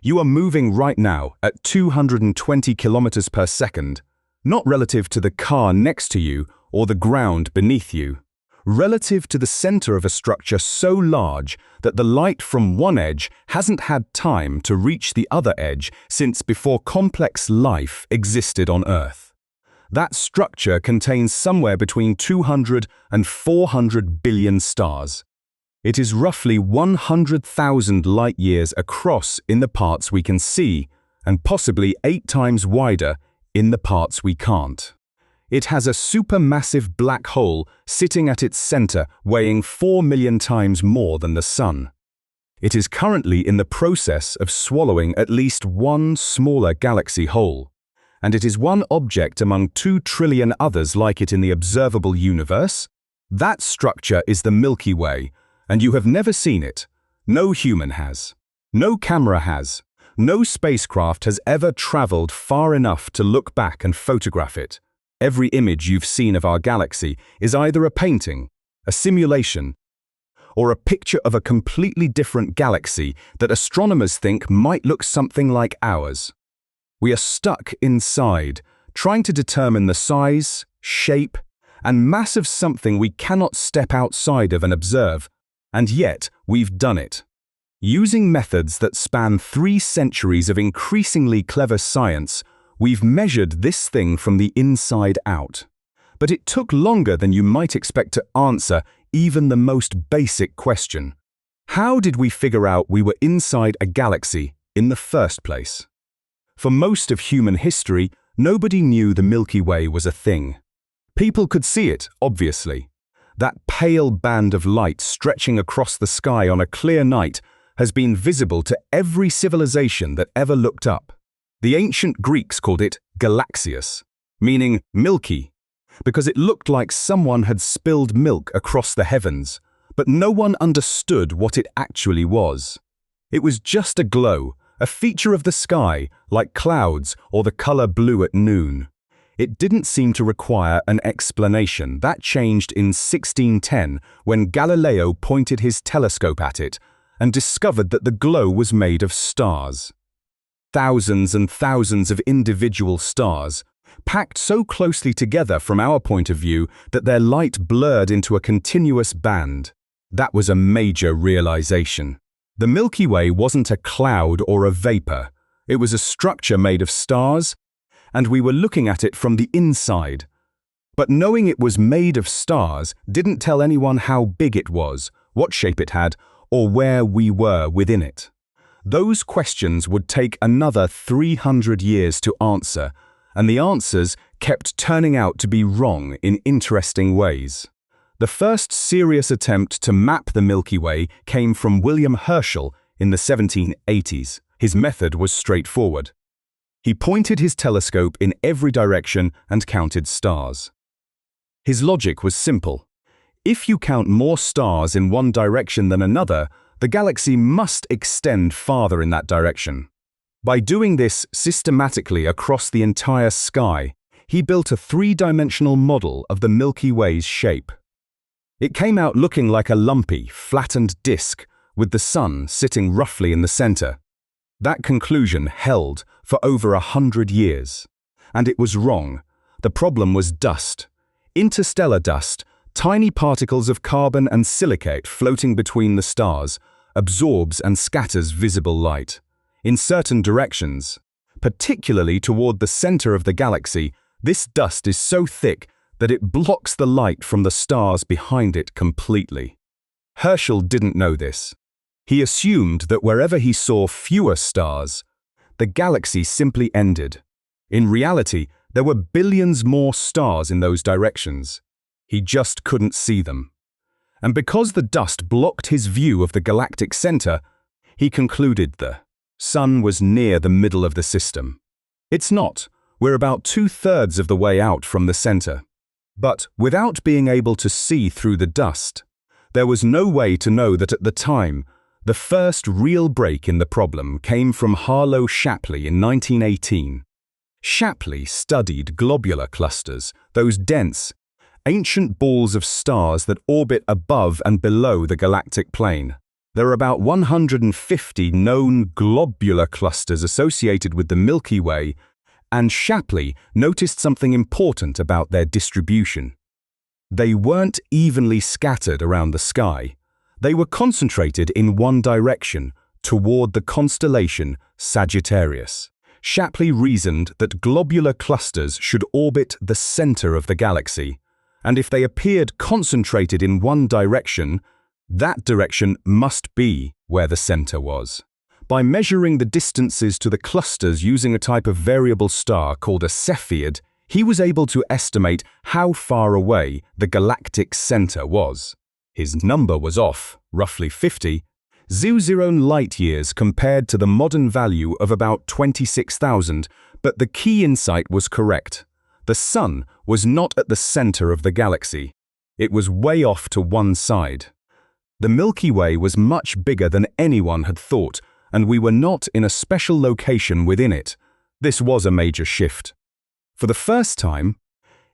You are moving right now at 220 kilometers per second, not relative to the car next to you or the ground beneath you. Relative to the center of a structure so large that the light from one edge hasn't had time to reach the other edge since before complex life existed on Earth. That structure contains somewhere between 200 and 400 billion stars. It is roughly 100,000 light-years across in the parts we can see, and possibly 8 times wider in the parts we can't. It has a supermassive black hole sitting at its center, weighing 4 million times more than the Sun. It is currently in the process of swallowing at least one smaller galaxy whole, and it is one object among 2 trillion others like it in the observable universe. That structure is the Milky Way, and you have never seen it. No human has. No camera has. No spacecraft has ever traveled far enough to look back and photograph it. Every image you've seen of our galaxy is either a painting, a simulation, or a picture of a completely different galaxy that astronomers think might look something like ours. We are stuck inside, trying to determine the size, shape, and mass of something we cannot step outside of and observe, and yet we've done it. Using methods that span 3 centuries of increasingly clever science, we've measured this thing from the inside out. But it took longer than you might expect to answer even the most basic question. How did we figure out we were inside a galaxy in the first place? For most of human history, nobody knew the Milky Way was a thing. People could see it, obviously. That pale band of light stretching across the sky on a clear night has been visible to every civilization that ever looked up. The ancient Greeks called it Galaxius, meaning milky, because it looked like someone had spilled milk across the heavens, but no one understood what it actually was. It was just a glow, a feature of the sky, like clouds or the color blue at noon. It didn't seem to require an explanation. That changed in 1610 when Galileo pointed his telescope at it and discovered that the glow was made of stars. Thousands and thousands of individual stars, packed so closely together from our point of view that their light blurred into a continuous band. That was a major realization. The Milky Way wasn't a cloud or a vapor. It was a structure made of stars, and we were looking at it from the inside. But knowing it was made of stars didn't tell anyone how big it was, what shape it had, or where we were within it. Those questions would take another 300 years to answer, and the answers kept turning out to be wrong in interesting ways. The first serious attempt to map the Milky Way came from William Herschel in the 1780s. His method was straightforward. He pointed his telescope in every direction and counted stars. His logic was simple. If you count more stars in one direction than another, the galaxy must extend farther in that direction. By doing this systematically across the entire sky, he built a 3-dimensional model of the Milky Way's shape. It came out looking like a lumpy, flattened disk, with the Sun sitting roughly in the center. That conclusion held for over 100 years. And it was wrong. The problem was dust. Interstellar dust, tiny particles of carbon and silicate floating between the stars, absorbs and scatters visible light. In certain directions, particularly toward the center of the galaxy, this dust is so thick that it blocks the light from the stars behind it completely. Herschel didn't know this. He assumed that wherever he saw fewer stars, the galaxy simply ended. In reality, there were billions more stars in those directions. He just couldn't see them. And because the dust blocked his view of the galactic center, he concluded the Sun was near the middle of the system. It's not. We're about 2/3 of the way out from the center. But without being able to see through the dust, there was no way to know that at the time, the first real break in the problem came from Harlow Shapley in 1918. Shapley studied globular clusters, those dense, ancient balls of stars that orbit above and below the galactic plane. There are about 150 known globular clusters associated with the Milky Way, and Shapley noticed something important about their distribution. They weren't evenly scattered around the sky. They were concentrated in one direction, toward the constellation Sagittarius. Shapley reasoned that globular clusters should orbit the center of the galaxy, and if they appeared concentrated in one direction, that direction must be where the center was. By measuring the distances to the clusters using a type of variable star called a Cepheid, he was able to estimate how far away the galactic center was. His number was off, roughly 50, 00 light-years compared to the modern value of about 26,000, but the key insight was correct. The Sun was not at the center of the galaxy. It was way off to one side. The Milky Way was much bigger than anyone had thought, and we were not in a special location within it. This was a major shift. For the first time,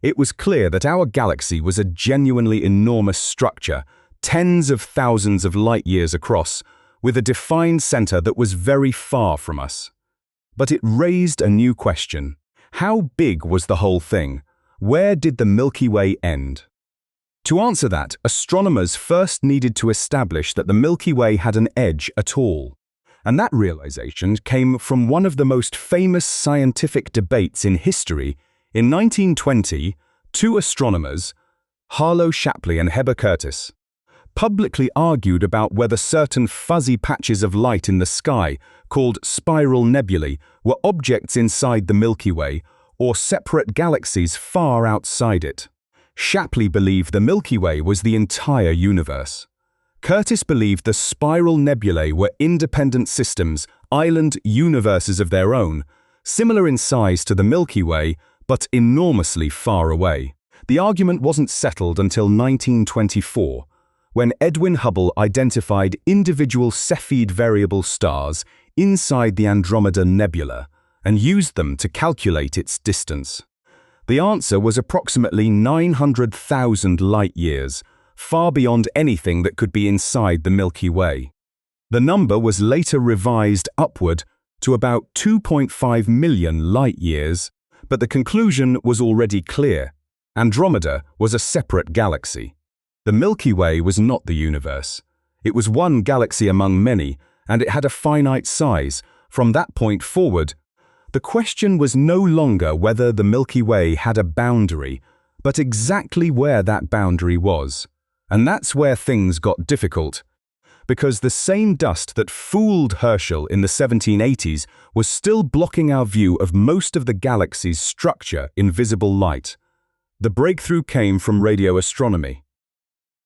it was clear that our galaxy was a genuinely enormous structure, tens of thousands of light-years across, with a defined center that was very far from us. But it raised a new question. How big was the whole thing? Where did the Milky Way end? To answer that, astronomers first needed to establish that the Milky Way had an edge at all. And that realization came from one of the most famous scientific debates in history. In 1920, two astronomers, Harlow Shapley and Heber Curtis, publicly argued about whether certain fuzzy patches of light in the sky, called spiral nebulae, were objects inside the Milky Way or separate galaxies far outside it. Shapley believed the Milky Way was the entire universe. Curtis believed the spiral nebulae were independent systems, island universes of their own, similar in size to the Milky Way, but enormously far away. The argument wasn't settled until 1924, when Edwin Hubble identified individual Cepheid variable stars inside the Andromeda Nebula and used them to calculate its distance. The answer was approximately 900,000 light-years, far beyond anything that could be inside the Milky Way. The number was later revised upward to about 2.5 million light-years, but the conclusion was already clear. Andromeda was a separate galaxy. The Milky Way was not the universe. It was one galaxy among many, and it had a finite size. From that point forward, the question was no longer whether the Milky Way had a boundary, but exactly where that boundary was. And that's where things got difficult, because the same dust that fooled Herschel in the 1780s was still blocking our view of most of the galaxy's structure in visible light. The breakthrough came from radio astronomy.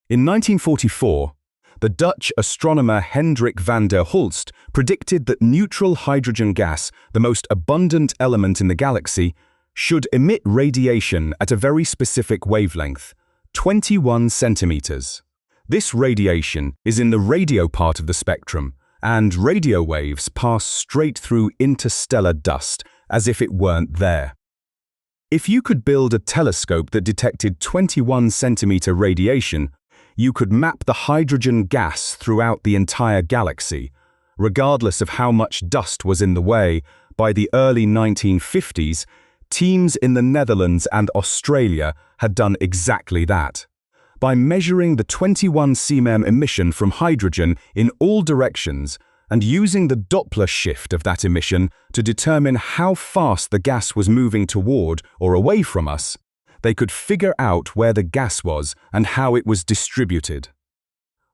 In 1944, the Dutch astronomer Hendrik van der Hulst predicted that neutral hydrogen gas, the most abundant element in the galaxy, should emit radiation at a very specific wavelength, 21 centimeters. This radiation is in the radio part of the spectrum, and radio waves pass straight through interstellar dust as if it weren't there. If you could build a telescope that detected 21 centimeter radiation, you could map the hydrogen gas throughout the entire galaxy. Regardless of how much dust was in the way, by the early 1950s, teams in the Netherlands and Australia had done exactly that. By measuring the 21 cm emission from hydrogen in all directions and using the Doppler shift of that emission to determine how fast the gas was moving toward or away from us, they could figure out where the gas was and how it was distributed.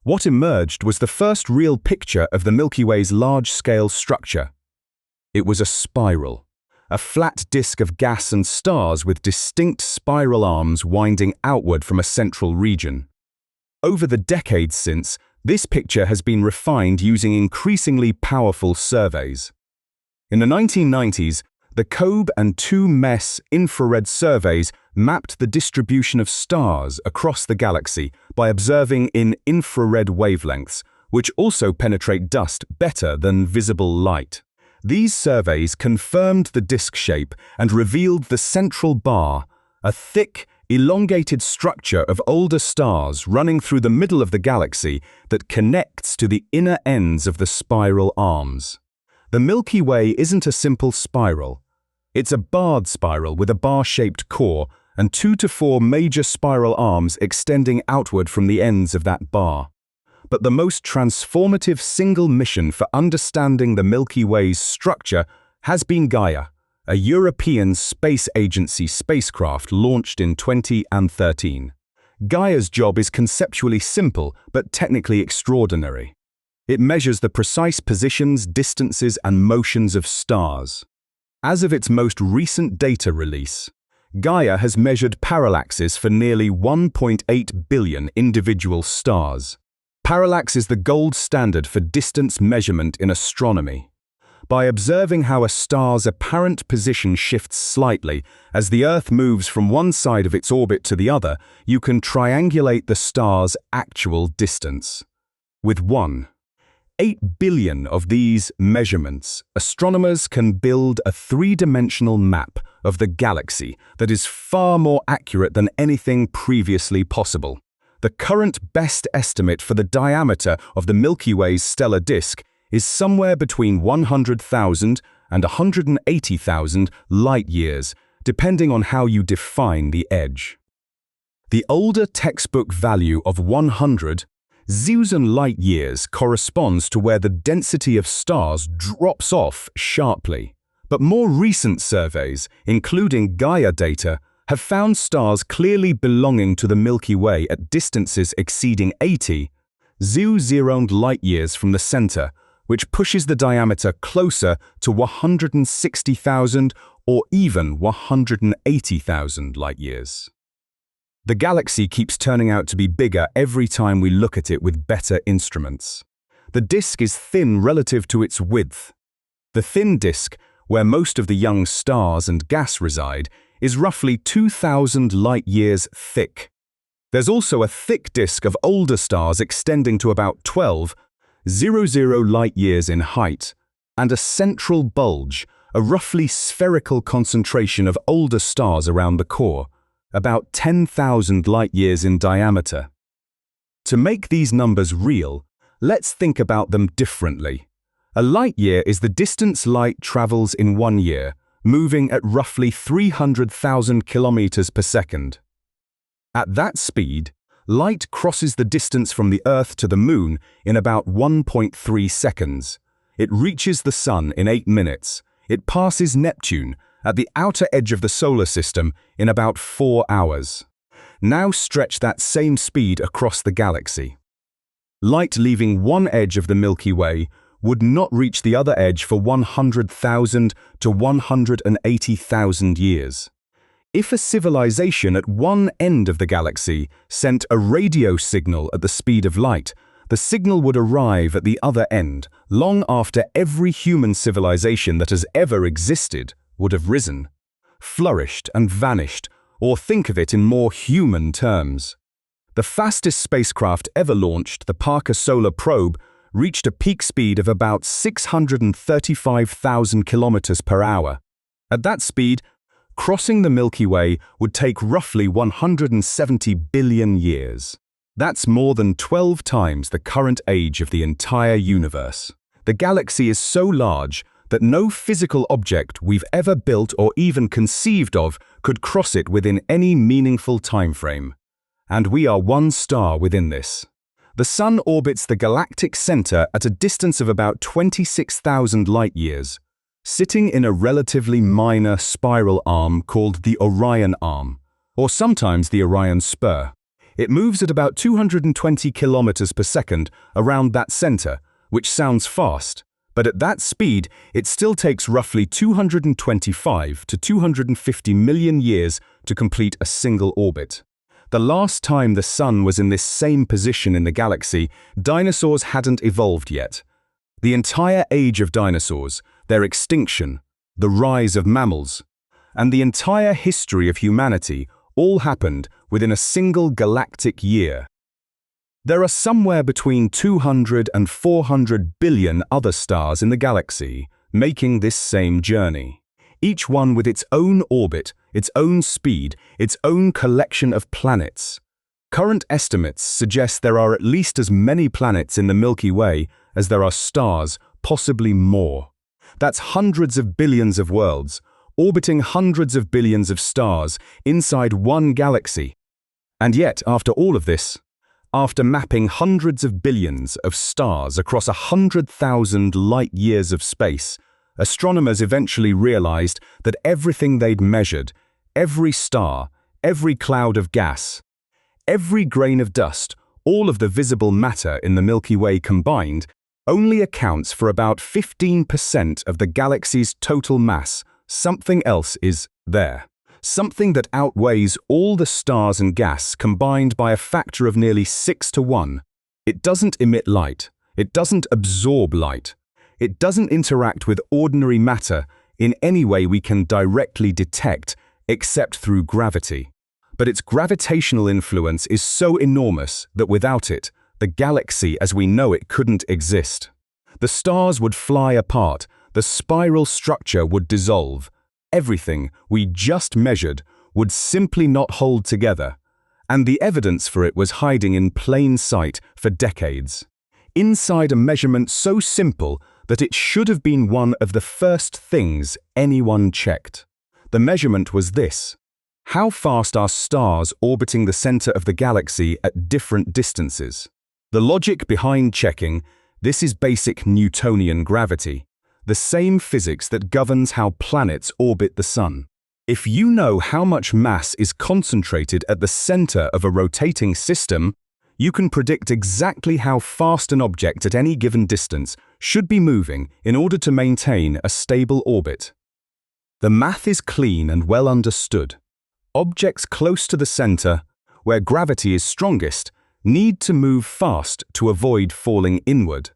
What emerged was the first real picture of the Milky Way's large-scale structure. It was a spiral, a flat disk of gas and stars with distinct spiral arms winding outward from a central region. Over the decades since, this picture has been refined using increasingly powerful surveys. In the 1990s, the COBE and 2MES infrared surveys mapped the distribution of stars across the galaxy by observing in infrared wavelengths, which also penetrate dust better than visible light. These surveys confirmed the disk shape and revealed the central bar, a thick, elongated structure of older stars running through the middle of the galaxy that connects to the inner ends of the spiral arms. The Milky Way isn't a simple spiral. It's a barred spiral with a bar-shaped core and 2 to 4 major spiral arms extending outward from the ends of that bar. But the most transformative single mission for understanding the Milky Way's structure has been Gaia, a European Space Agency spacecraft launched in 2013. Gaia's job is conceptually simple but technically extraordinary. It measures the precise positions, distances, and motions of stars. As of its most recent data release, Gaia has measured parallaxes for nearly 1.8 billion individual stars. Parallax is the gold standard for distance measurement in astronomy. By observing how a star's apparent position shifts slightly as the Earth moves from one side of its orbit to the other, you can triangulate the star's actual distance. With 1.8 billion of these measurements, astronomers can build a three-dimensional map of the galaxy that is far more accurate than anything previously possible. The current best estimate for the diameter of the Milky Way's stellar disk is somewhere between 100,000 and 180,000 light-years, depending on how you define the edge. The older textbook value of 100,000 light-years corresponds to where the density of stars drops off sharply. But more recent surveys, including Gaia data, have found stars clearly belonging to the Milky Way at distances exceeding 80,000 light-years from the center, which pushes the diameter closer to 160,000 or even 180,000 light-years. The galaxy keeps turning out to be bigger every time we look at it with better instruments. The disk is thin relative to its width. The thin disk, where most of the young stars and gas reside, is roughly 2,000 light-years thick. There's also a thick disk of older stars extending to about 12,000 light-years in height, and a central bulge, a roughly spherical concentration of older stars around the core, about 10,000 light-years in diameter. To make these numbers real, let's think about them differently. A light-year is the distance light travels in 1 year, moving at roughly 300,000 kilometers per second. At that speed, light crosses the distance from the Earth to the Moon in about 1.3 seconds. It reaches the Sun in 8 minutes. It passes Neptune at the outer edge of the solar system in about 4 hours. Now stretch that same speed across the galaxy. Light leaving one edge of the Milky Way would not reach the other edge for 100,000 to 180,000 years. If a civilization at one end of the galaxy sent a radio signal at the speed of light, the signal would arrive at the other end long after every human civilization that has ever existed would have risen, flourished and vanished, or think of it in more human terms. The fastest spacecraft ever launched, the Parker Solar Probe, reached a peak speed of about 635,000 kilometers per hour. At that speed, crossing the Milky Way would take roughly 170 billion years. That's more than 12 times the current age of the entire universe. The galaxy is so large that no physical object we've ever built or even conceived of could cross it within any meaningful time frame. And we are one star within this. The Sun orbits the galactic center at a distance of about 26,000 light-years, sitting in a relatively minor spiral arm called the Orion Arm, or sometimes the Orion Spur. It moves at about 220 kilometers per second around that center, which sounds fast, but at that speed, it still takes roughly 225 to 250 million years to complete a single orbit. The last time the Sun was in this same position in the galaxy, dinosaurs hadn't evolved yet. The entire age of dinosaurs, their extinction, the rise of mammals, and the entire history of humanity all happened within a single galactic year. There are somewhere between 200 and 400 billion other stars in the galaxy, making this same journey, each one with its own orbit, its own speed, its own collection of planets. Current estimates suggest there are at least as many planets in the Milky Way as there are stars, possibly more. That's hundreds of billions of worlds, orbiting hundreds of billions of stars inside one galaxy. And yet, after all of this, after mapping hundreds of billions of stars across 100,000 light-years of space, astronomers eventually realized that everything they'd measured, every star, every cloud of gas, every grain of dust, all of the visible matter in the Milky Way combined, only accounts for about 15% of the galaxy's total mass. Something else is there. Something that outweighs all the stars and gas combined by a factor of nearly 6 to 1. It doesn't emit light. It doesn't absorb light. It doesn't interact with ordinary matter in any way we can directly detect, except through gravity. But its gravitational influence is so enormous that without it, the galaxy as we know it couldn't exist. The stars would fly apart, the spiral structure would dissolve, everything we just measured would simply not hold together, and the evidence for it was hiding in plain sight for decades. Inside a measurement so simple that it should have been one of the first things anyone checked. The measurement was this: how fast are stars orbiting the center of the galaxy at different distances? The logic behind checking this is basic Newtonian gravity, the same physics that governs how planets orbit the sun. If you know how much mass is concentrated at the center of a rotating system, you can predict exactly how fast an object at any given distance should be moving in order to maintain a stable orbit. The math is clean and well understood. Objects close to the center, where gravity is strongest, need to move fast to avoid falling inward.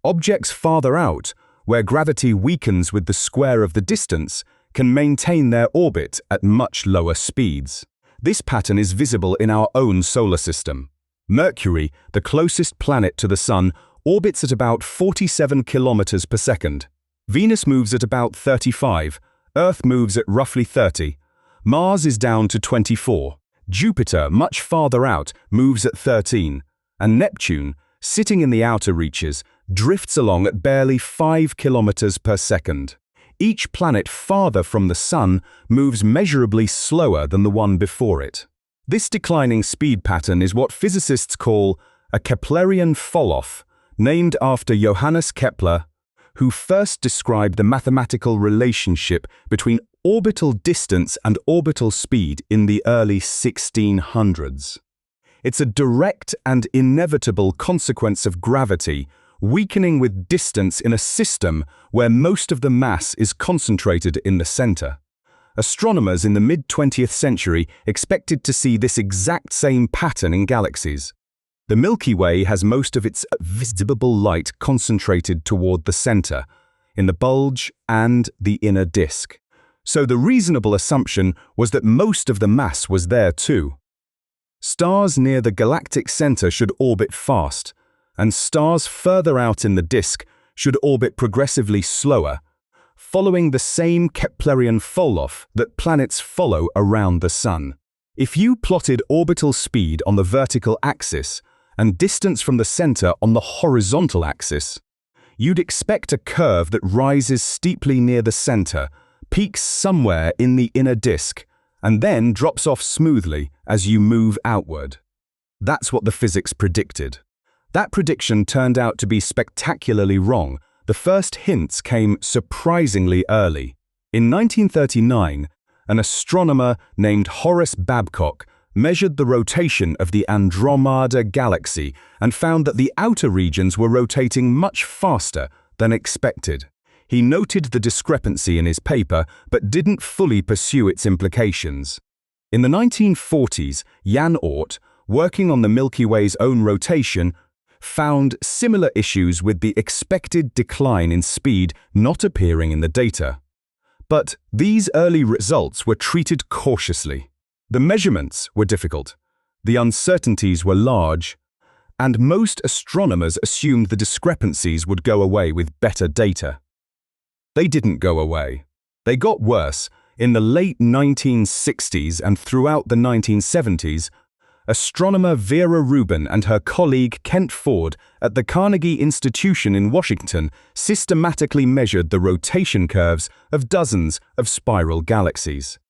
Objects farther out, where gravity weakens with the square of the distance, can maintain their orbit at much lower speeds. This pattern is visible in our own solar system. Mercury, the closest planet to the Sun, orbits at about 47 kilometers per second. Venus moves at about 35, Earth moves at roughly 30. Mars is down to 24. Jupiter, much farther out, moves at 13. And Neptune, sitting in the outer reaches, drifts along at barely 5 kilometers per second. Each planet farther from the Sun moves measurably slower than the one before it. This declining speed pattern is what physicists call a Keplerian fall-off, named after Johannes Kepler, who first described the mathematical relationship between orbital distance and orbital speed in the early 1600s. It's a direct and inevitable consequence of gravity, weakening with distance in a system where most of the mass is concentrated in the center. Astronomers in the mid-20th century expected to see this exact same pattern in galaxies. The Milky Way has most of its visible light concentrated toward the center, in the bulge and the inner disk. So the reasonable assumption was that most of the mass was there too. Stars near the galactic center should orbit fast, and stars further out in the disk should orbit progressively slower, following the same Keplerian fall-off that planets follow around the Sun. If you plotted orbital speed on the vertical axis and distance from the center on the horizontal axis, you'd expect a curve that rises steeply near the center, peaks somewhere in the inner disk, and then drops off smoothly as you move outward. That's what the physics predicted. That prediction turned out to be spectacularly wrong. The first hints came surprisingly early. In 1939, an astronomer named Horace Babcock measured the rotation of the Andromeda galaxy and found that the outer regions were rotating much faster than expected. He noted the discrepancy in his paper, but didn't fully pursue its implications. In the 1940s, Jan Oort, working on the Milky Way's own rotation, found similar issues with the expected decline in speed not appearing in the data. But these early results were treated cautiously. The measurements were difficult, the uncertainties were large, and most astronomers assumed the discrepancies would go away with better data. They didn't go away. They got worse, In the late 1960s and throughout the 1970s, astronomer Vera Rubin and her colleague Kent Ford at the Carnegie Institution in Washington systematically measured the rotation curves of dozens of spiral galaxies.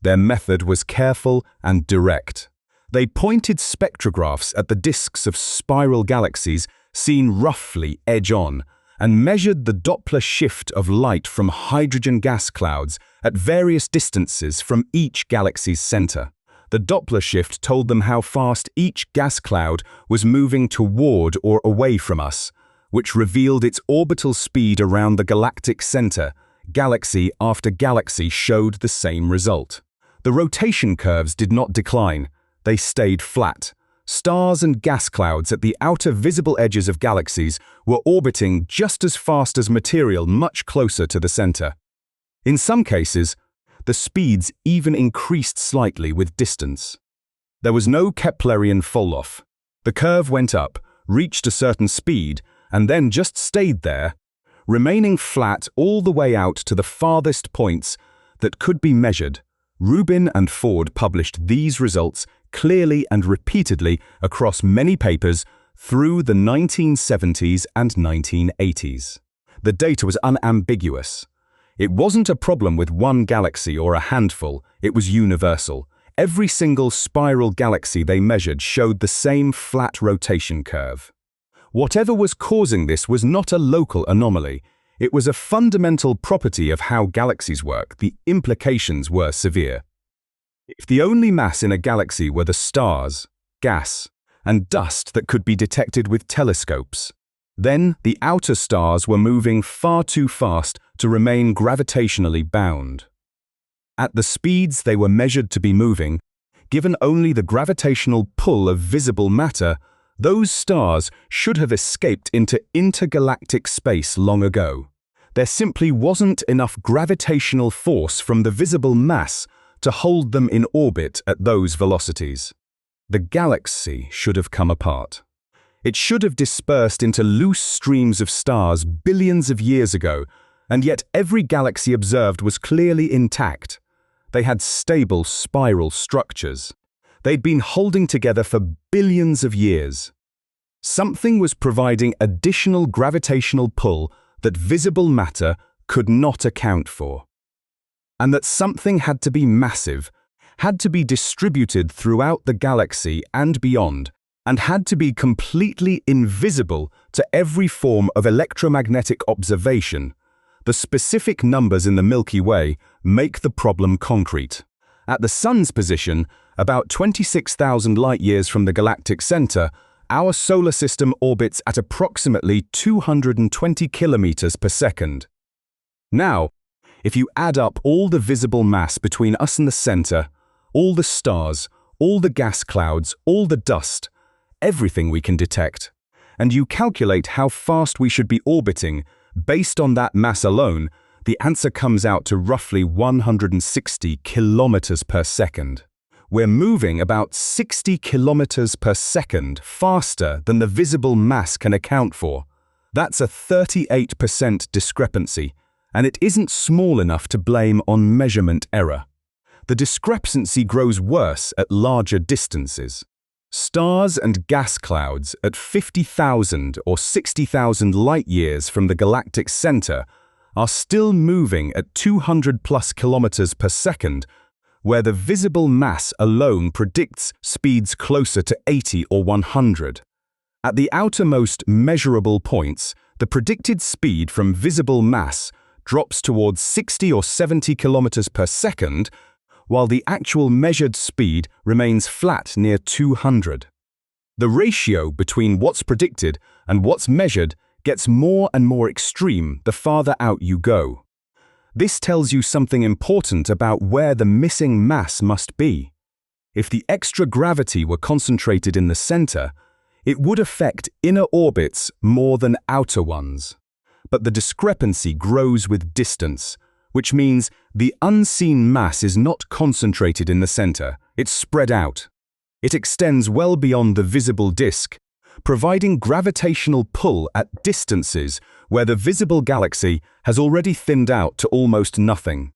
Their method was careful and direct. They pointed spectrographs at the disks of spiral galaxies seen roughly edge-on and measured the Doppler shift of light from hydrogen gas clouds at various distances from each galaxy's center. The Doppler shift told them how fast each gas cloud was moving toward or away from us, which revealed its orbital speed around the galactic center. Galaxy after galaxy showed the same result. The rotation curves did not decline, they stayed flat. Stars and gas clouds at the outer visible edges of galaxies were orbiting just as fast as material much closer to the center. In some cases, the speeds even increased slightly with distance. There was no Keplerian fall-off. The curve went up, reached a certain speed, and then just stayed there, remaining flat all the way out to the farthest points that could be measured. Rubin and Ford published these results clearly and repeatedly across many papers through the 1970s and 1980s. The data was unambiguous. It wasn't a problem with one galaxy or a handful, it was universal. Every single spiral galaxy they measured showed the same flat rotation curve. Whatever was causing this was not a local anomaly. It was a fundamental property of how galaxies work. The implications were severe. If the only mass in a galaxy were the stars, gas, and dust that could be detected with telescopes, then the outer stars were moving far too fast to remain gravitationally bound. At the speeds they were measured to be moving, given only the gravitational pull of visible matter, those stars should have escaped into intergalactic space long ago. There simply wasn't enough gravitational force from the visible mass to hold them in orbit at those velocities. The galaxy should have come apart. It should have dispersed into loose streams of stars billions of years ago, and yet every galaxy observed was clearly intact. They had stable spiral structures. They'd been holding together for billions of years. Something was providing additional gravitational pull that visible matter could not account for. And that something had to be massive, had to be distributed throughout the galaxy and beyond, and had to be completely invisible to every form of electromagnetic observation. The specific numbers in the Milky Way make the problem concrete. At the Sun's position, about 26,000 light-years from the galactic center, our solar system orbits at approximately 220 kilometers per second. Now, if you add up all the visible mass between us and the center, all the stars, all the gas clouds, all the dust, everything we can detect, and you calculate how fast we should be orbiting based on that mass alone, the answer comes out to roughly 160 kilometers per second. We're moving about 60 kilometers per second faster than the visible mass can account for. That's a 38% discrepancy, and it isn't small enough to blame on measurement error. The discrepancy grows worse at larger distances. Stars and gas clouds at 50,000 or 60,000 light-years from the galactic center are still moving at 200 plus kilometers per second, where the visible mass alone predicts speeds closer to 80 or 100. At the outermost measurable points, the predicted speed from visible mass drops towards 60 or 70 kilometers per second, while the actual measured speed remains flat near 200. The ratio between what's predicted and what's measured gets more and more extreme the farther out you go. This tells you something important about where the missing mass must be. If the extra gravity were concentrated in the center, it would affect inner orbits more than outer ones. But the discrepancy grows with distance, which means the unseen mass is not concentrated in the center, it's spread out. It extends well beyond the visible disk, providing gravitational pull at distances where the visible galaxy has already thinned out to almost nothing.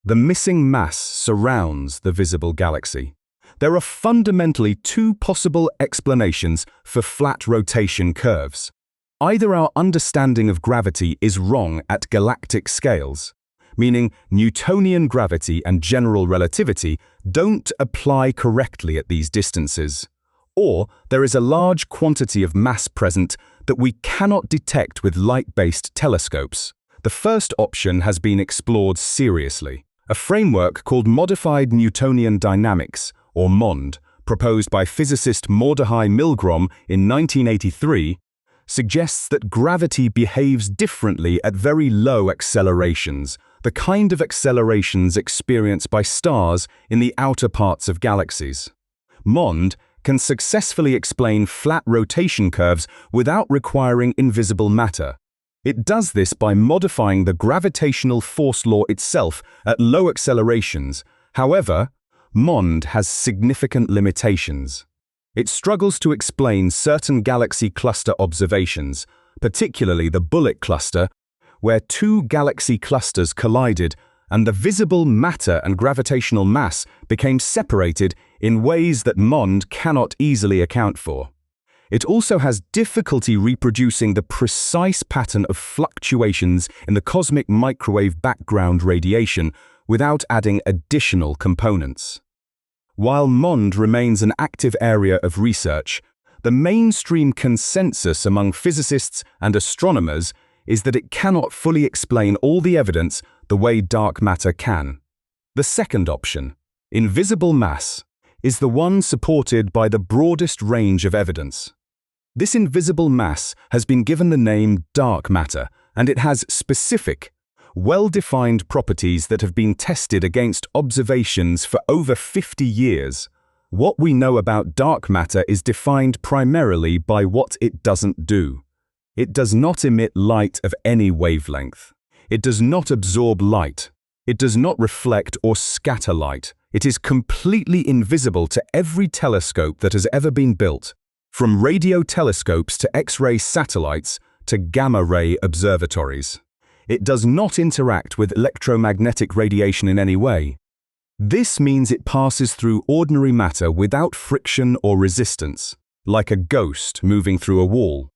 The missing mass surrounds the visible galaxy. There are fundamentally two possible explanations for flat rotation curves. Either our understanding of gravity is wrong at galactic scales, meaning Newtonian gravity and general relativity don't apply correctly at these distances, or there is a large quantity of mass present that we cannot detect with light-based telescopes. The first option has been explored seriously. A framework called Modified Newtonian Dynamics, or MOND, proposed by physicist Mordechai Milgrom in 1983, suggests that gravity behaves differently at very low accelerations, the kind of accelerations experienced by stars in the outer parts of galaxies. MOND can successfully explain flat rotation curves without requiring invisible matter. It does this by modifying the gravitational force law itself at low accelerations. However, MOND has significant limitations. It struggles to explain certain galaxy cluster observations, particularly the Bullet cluster, where two galaxy clusters collided and the visible matter and gravitational mass became separated in ways that MOND cannot easily account for. It also has difficulty reproducing the precise pattern of fluctuations in the cosmic microwave background radiation without adding additional components. While MOND remains an active area of research, the mainstream consensus among physicists and astronomers is that it cannot fully explain all the evidence the way dark matter can. The second option, invisible mass, is the one supported by the broadest range of evidence. This invisible mass has been given the name dark matter, and it has specific, well-defined properties that have been tested against observations for over 50 years. What we know about dark matter is defined primarily by what it doesn't do. It does not emit light of any wavelength. It does not absorb light. It does not reflect or scatter light. It is completely invisible to every telescope that has ever been built, from radio telescopes to X-ray satellites to gamma-ray observatories. It does not interact with electromagnetic radiation in any way. This means it passes through ordinary matter without friction or resistance, like a ghost moving through a wall.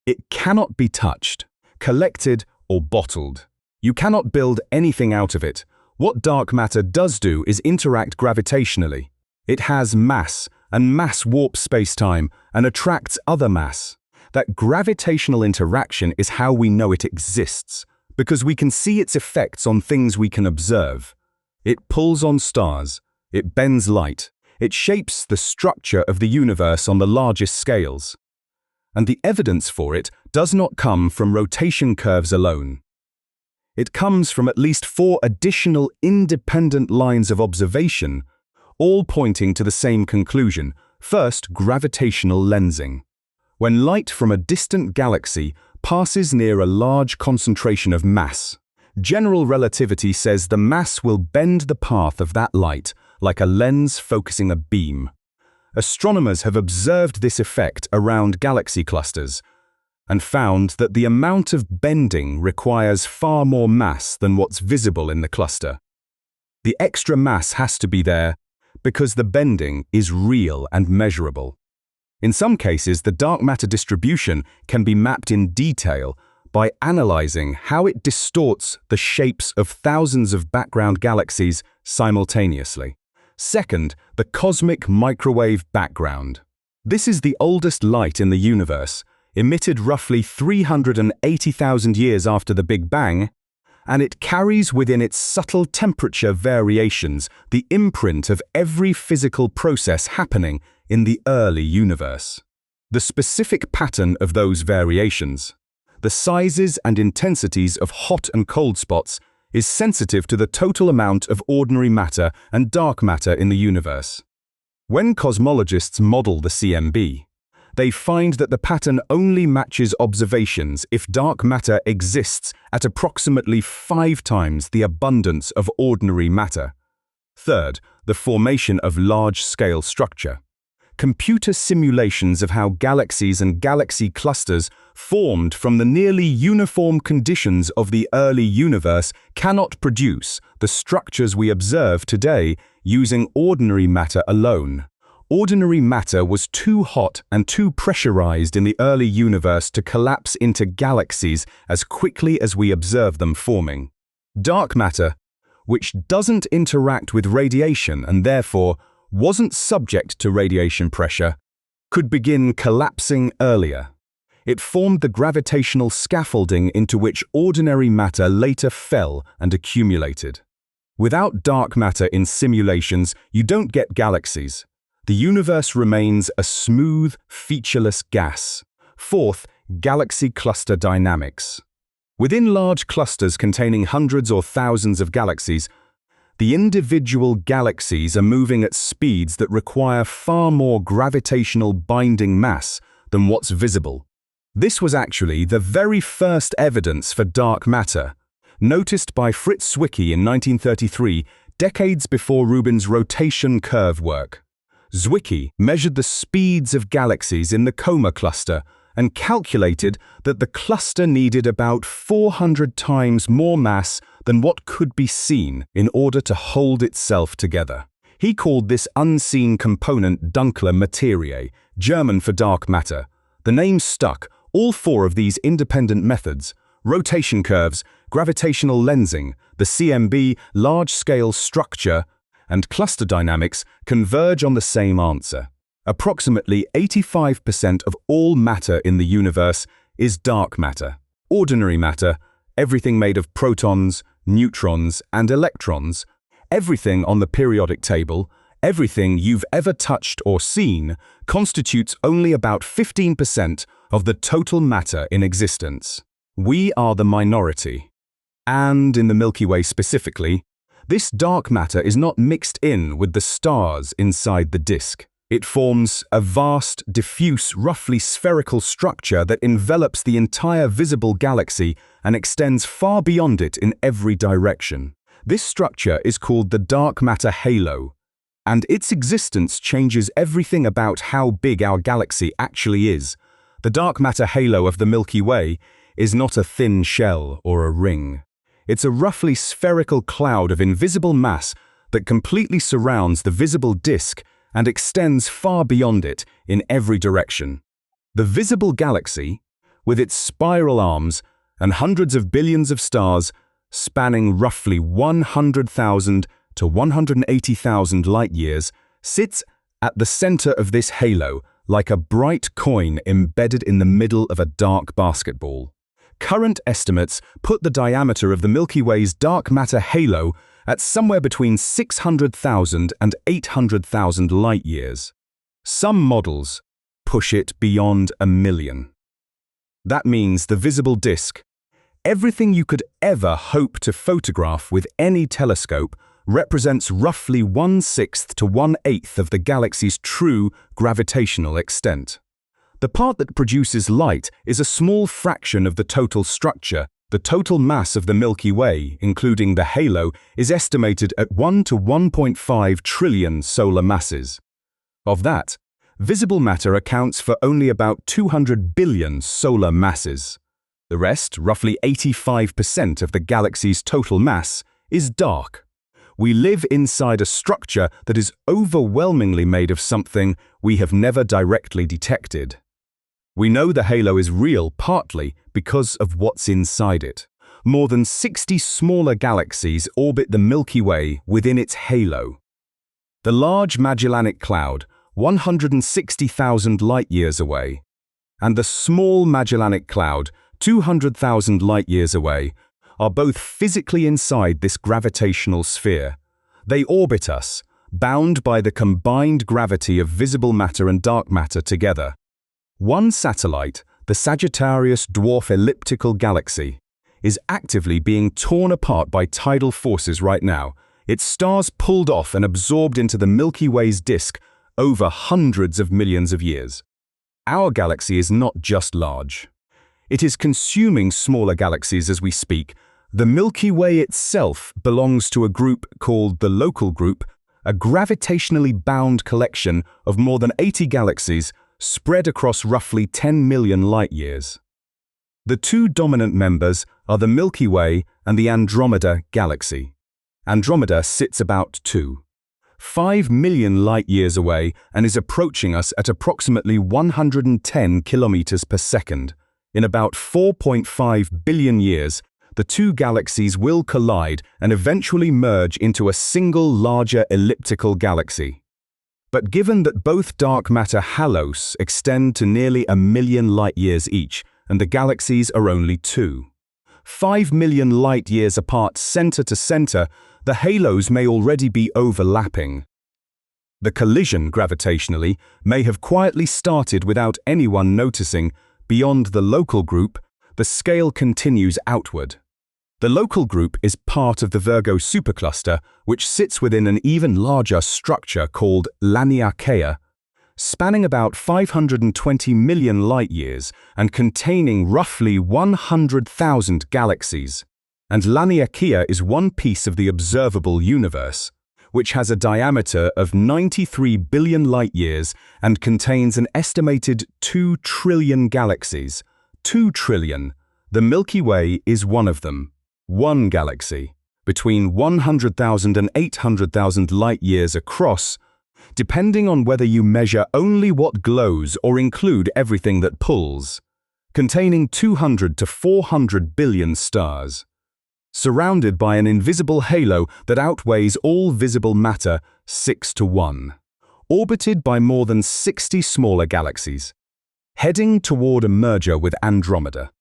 It cannot be touched, collected, or bottled. You cannot build anything out of it. What dark matter does do is interact gravitationally. It has mass, and mass warps space-time and attracts other mass. That gravitational interaction is how we know it exists, because we can see its effects on things we can observe. It pulls on stars, it bends light, it shapes the structure of the universe on the largest scales. And the evidence for it does not come from rotation curves alone. It comes from at least 4 additional independent lines of observation, all pointing to the same conclusion. First, gravitational lensing. When light from a distant galaxy passes near a large concentration of mass, general relativity says the mass will bend the path of that light like a lens focusing a beam. Astronomers have observed this effect around galaxy clusters and found that the amount of bending requires far more mass than what's visible in the cluster. The extra mass has to be there because the bending is real and measurable. In some cases, the dark matter distribution can be mapped in detail by analyzing how it distorts the shapes of thousands of background galaxies simultaneously. Second, the cosmic microwave background. This is the oldest light in the universe, emitted roughly 380,000 years after the Big Bang, and it carries within its subtle temperature variations the imprint of every physical process happening in the early universe. The specific pattern of those variations, the sizes and intensities of hot and cold spots, is sensitive to the total amount of ordinary matter and dark matter in the universe. When cosmologists model the CMB, they find that the pattern only matches observations if dark matter exists at approximately 5 times the abundance of ordinary matter. Third, the formation of large-scale structure. computer simulations of how galaxies and galaxy clusters formed from the nearly uniform conditions of the early universe cannot produce the structures we observe today using ordinary matter alone. Ordinary matter was too hot and too pressurized in the early universe to collapse into galaxies as quickly as we observe them forming. Dark matter, which doesn't interact with radiation and therefore wasn't subject to radiation pressure, could begin collapsing earlier. It formed the gravitational scaffolding into which ordinary matter later fell and accumulated. Without dark matter in simulations, you don't get galaxies. The universe remains a smooth, featureless gas. Fourth, galaxy cluster dynamics. Within large clusters containing hundreds or thousands of galaxies, the individual galaxies are moving at speeds that require far more gravitational binding mass than what's visible. This was actually the very first evidence for dark matter, noticed by Fritz Zwicky in 1933, decades before Rubin's rotation curve work. Zwicky measured the speeds of galaxies in the Coma cluster and calculated that the cluster needed about 400 times more mass than what could be seen in order to hold itself together. He called this unseen component dunkle Materie, German for dark matter. The name stuck. All four of these independent methods, rotation curves, gravitational lensing, the CMB, large-scale structure, and cluster dynamics, converge on the same answer. Approximately 85% of all matter in the universe is dark matter. Ordinary matter, everything made of protons, neutrons, and electrons, everything on the periodic table, everything you've ever touched or seen, constitutes only about 15% of the total matter in existence. We are the minority. And in the Milky Way specifically, this dark matter is not mixed in with the stars inside the disk. It forms a vast, diffuse, roughly spherical structure that envelops the entire visible galaxy and extends far beyond it in every direction. This structure is called the dark matter halo, and its existence changes everything about how big our galaxy actually is. The dark matter halo of the Milky Way is not a thin shell or a ring. It's a roughly spherical cloud of invisible mass that completely surrounds the visible disk and extends far beyond it in every direction. The visible galaxy, with its spiral arms and hundreds of billions of stars spanning roughly 100,000 to 180,000 light-years, sits at the center of this halo like a bright coin embedded in the middle of a dark basketball. Current estimates put the diameter of the Milky Way's dark matter halo at somewhere between 600,000 and 800,000 light-years. Some models push it beyond 1,000,000. That means the visible disk, everything you could ever hope to photograph with any telescope, represents roughly 1/6 to 1/8 of the galaxy's true gravitational extent. The part that produces light is a small fraction of the total structure. The total mass of the Milky Way, including the halo, is estimated at 1 to 1.5 trillion solar masses. Of that, visible matter accounts for only about 200 billion solar masses. The rest, roughly 85% of the galaxy's total mass, is dark. We live inside a structure that is overwhelmingly made of something we have never directly detected. We know the halo is real partly because of what's inside it. More than 60 smaller galaxies orbit the Milky Way within its halo. The Large Magellanic Cloud, 160,000 light-years away, and the Small Magellanic Cloud, 200,000 light-years away, are both physically inside this gravitational sphere. They orbit us, bound by the combined gravity of visible matter and dark matter together. One satellite, the Sagittarius Dwarf Elliptical Galaxy, is actively being torn apart by tidal forces right now, its stars pulled off and absorbed into the Milky Way's disk over hundreds of millions of years. Our galaxy is not just large. It is consuming smaller galaxies as we speak. The Milky Way itself belongs to a group called the Local Group, a gravitationally bound collection of more than 80 galaxies spread across roughly 10 million light-years. The two dominant members are the Milky Way and the Andromeda galaxy. Andromeda sits about 2.5 million light-years away and is approaching us at approximately 110 kilometers per second. In about 4.5 billion years, the two galaxies will collide and eventually merge into a single larger elliptical galaxy. But given that both dark matter halos extend to nearly 1 million light-years each, and the galaxies are only 2.5 million light-years apart center to center, the halos may already be overlapping. The collision, gravitationally, may have quietly started without anyone noticing. Beyond the local group, the scale continues outward. The local group is part of the Virgo supercluster, which sits within an even larger structure called Laniakea, spanning about 520 million light-years and containing roughly 100,000 galaxies. And Laniakea is one piece of the observable universe, which has a diameter of 93 billion light-years and contains an estimated 2 trillion galaxies. 2 trillion. The Milky Way is one of them. One galaxy, between 100,000 and 800,000 light-years across, depending on whether you measure only what glows or include everything that pulls, containing 200 to 400 billion stars. Surrounded by an invisible halo that outweighs all visible matter 6-to-1, orbited by more than 60 smaller galaxies, heading toward a merger with Andromeda,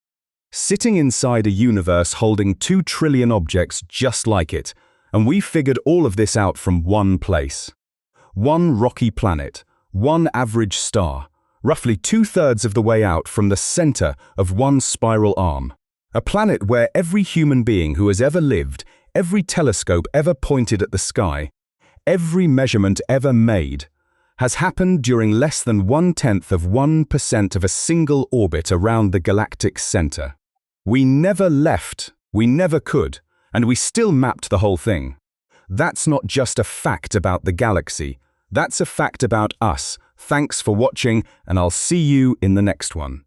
sitting inside a universe holding 2 trillion objects just like it, and we figured all of this out from one place. One rocky planet, one average star, roughly 2/3 of the way out from the center of one spiral arm. A planet where every human being who has ever lived, every telescope ever pointed at the sky, every measurement ever made, has happened during less than 0.1% of a single orbit around the galactic center. We never left, we never could, and we still mapped the whole thing. That's not just a fact about the galaxy, that's a fact about us. Thanks for watching, and I'll see you in the next one.